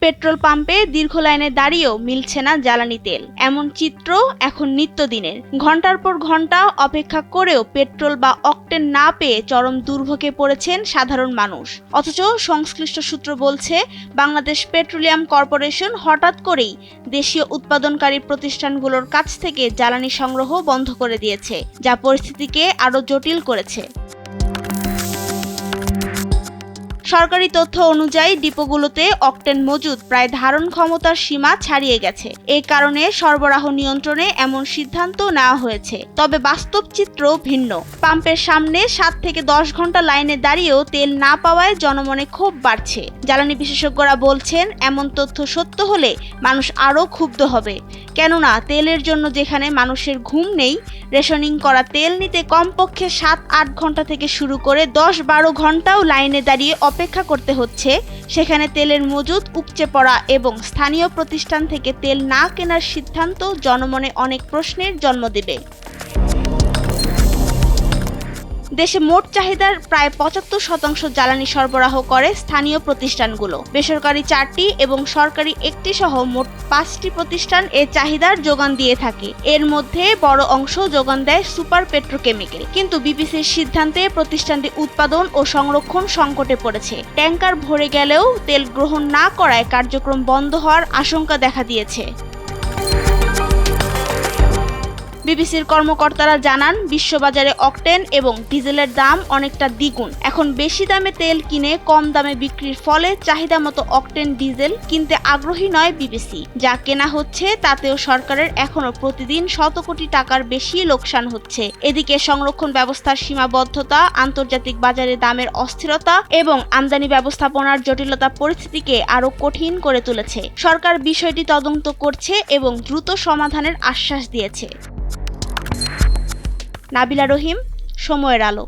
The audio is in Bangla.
পেট্রোল পাম্পে দীর্ঘ লাইনে দাঁড়িয়েও মিলছে না জ্বালানি তেল। এমন চিত্র এখন নিত্যদিনের। ঘন্টার পর ঘন্টা অপেক্ষা করেও পেট্রোল বা অকটেন না পেয়ে চরম দুর্ভোগে পড়েছেন সাধারণ মানুষ। অথচ সংশ্লিষ্ট সূত্র বলছে, বাংলাদেশ পেট্রোলিয়াম কর্পোরেশন হঠাৎ করেই দেশীয় উৎপাদনকারী প্রতিষ্ঠানগুলোর কাছ থেকে জ্বালানি সংগ্রহ বন্ধ করে দিয়েছে, যা পরিস্থিতিকে আরও জটিল করেছে। সরকারি তথ্য অনুযায়ী ডিপোগুলোতে অকটেন মজুদ প্রায় ধারণ ক্ষমতার সীমা ছাড়িয়ে গেছে। এ কারণে সরবরাহ নিয়ন্ত্রণে এমন সিদ্ধান্ত নেওয়া হয়েছে। তবে বাস্তব চিত্র ভিন্ন। পাম্পের সামনে 7 থেকে 10 ঘন্টা লাইনে দাঁড়িয়েও তেল না পাওয়ায় জনমনে ক্ষোভ বাড়ছে। জ্বালানি বিশেষজ্ঞরা বলছেন, এমন তথ্য সত্য হলে মানুষ আরও ক্ষুব্ধ হবে। কেননা তেলের জন্য যেখানে মানুষের ঘুম নেই, রেশনিং করা তেল নিতে কমপক্ষে 7-8 ঘন্টা থেকে শুরু করে 10-12 ঘন্টাও লাইনে দাঁড়িয়ে অপেক্ষা করতে হচ্ছে, সেখানে তেলের মজুদ উপচে পড়া এবং স্থানীয় প্রতিষ্ঠান থেকে তেল না কেনার সিদ্ধান্ত জনমনে অনেক প্রশ্নের জন্ম দেবে। দেশে মোট চাহিদার প্রায় 75% জ্বালানি সরবরাহ করে স্থানীয় প্রতিষ্ঠানগুলো। বেসরকারি 4টি এবং সরকারি 1টি সহ মোট 5টি প্রতিষ্ঠান এ চাহিদার যোগান দিয়ে থাকে। এর মধ্যে বড় অংশ যোগান দেয় সুপার পেট্রোকেমিক্যাল। কিন্তু বিপিসির সিদ্ধান্তে প্রতিষ্ঠানটি উৎপাদন ও সংরক্ষণ সংকটে পড়েছে। ট্যাঙ্কার ভরে গেলেও তেল গ্রহণ না করায় কার্যক্রম বন্ধ হওয়ার আশঙ্কা দেখা দিয়েছে। বিবিসির কর্মকর্তারা জানান, বিশ্ববাজারে অকটেন এবং ডিজেলের দাম অনেকটা দ্বিগুণ। এখন বেশি দামে তেল কিনে কম দামে বিক্রির ফলে চাহিদা মতো অকটেন ডিজেল কিনতে আগ্রহী নয় বিবিসি। যা কেনা হচ্ছে তাতেও সরকারের এখনো প্রতিদিন শত কোটি টাকার বেশি লোকসান হচ্ছে। এদিকে সংরক্ষণ ব্যবস্থার সীমাবদ্ধতা, আন্তর্জাতিক বাজারে দামের অস্থিরতা এবং আমদানি ব্যবস্থাপনার জটিলতা পরিস্থিতিকে আরও কঠিন করে তুলেছে। সরকার বিষয়টি তদন্ত করছে এবং দ্রুত সমাধানের আশ্বাস দিয়েছে। নাবিলা রহিম, সময়ের আলো।